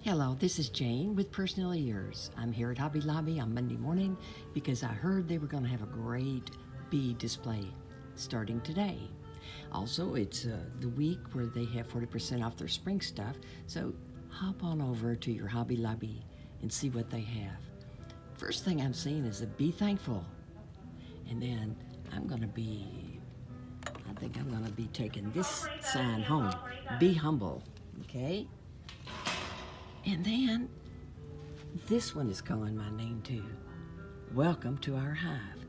Hello, this is Jane with Personally Yours. I'm here at Hobby Lobby on Monday morning because I heard they were going to have a great bee display starting today. Also, it's the week where they have 40% off their spring stuff, so hop on over to your Hobby Lobby and see what they have. First thing I'm seeing is a Be Thankful, and then I think I'm going to be taking this sign home, Be Humble, okay? And then this one is calling my name too. Welcome to our hive.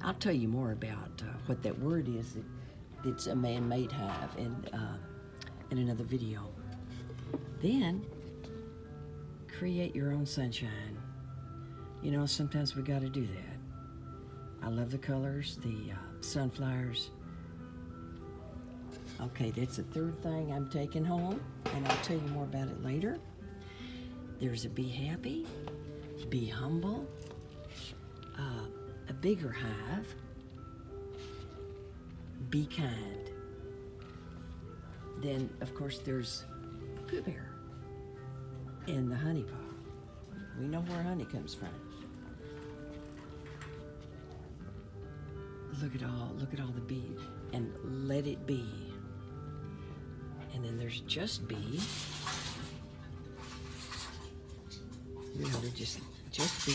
I'll tell you more about what that word is. It's a man-made hive in another video. Then create your own sunshine. You know, sometimes we got to do that. I love the colors, the sunflowers. Okay, that's the third thing I'm taking home, and I'll tell you more about it later. There's a Be Happy, Be Humble, a bigger hive, Be Kind. Then, of course, there's Pooh Bear and the honey pot. We know where honey comes from. Look at all the bees, and let it be. And then there's Just Be. Really, just be.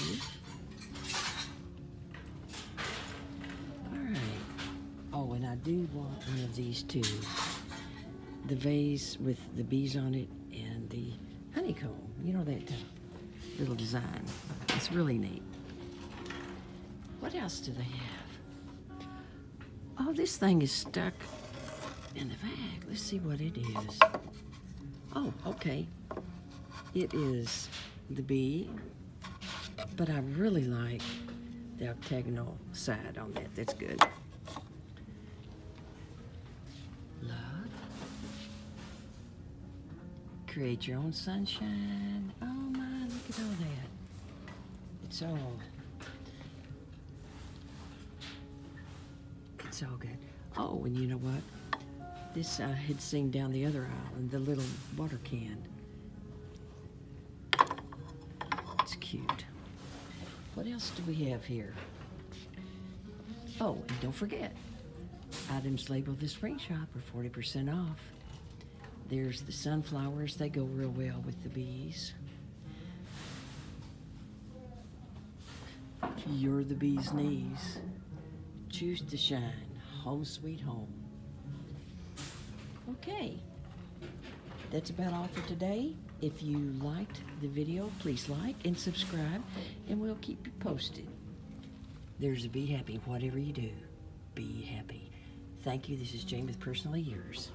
All right. Oh, and I do want one of these too. The vase with the bees on it and the honeycomb. You know, that little design. It's really neat. What else do they have? Oh, this thing is stuck in the bag. Let's see what it is. Oh, okay. It is the bee, but I really like the octagonal side on that. That's good. Love. Create your own sunshine. Oh my, look at all that. It's all good. Oh, and you know what? This I had seen down the other aisle in the little water can. It's cute. What else do we have here? Oh, and don't forget, items labeled the spring shop are 40% off. There's the sunflowers. They go real well with the bees. You're the bee's knees. Choose to shine. Home sweet home. Okay. That's about all for today. If you liked the video, please like and subscribe, and we'll keep you posted. There's a Be Happy. Whatever you do, be happy. Thank you. This is Jane with Personally Yours.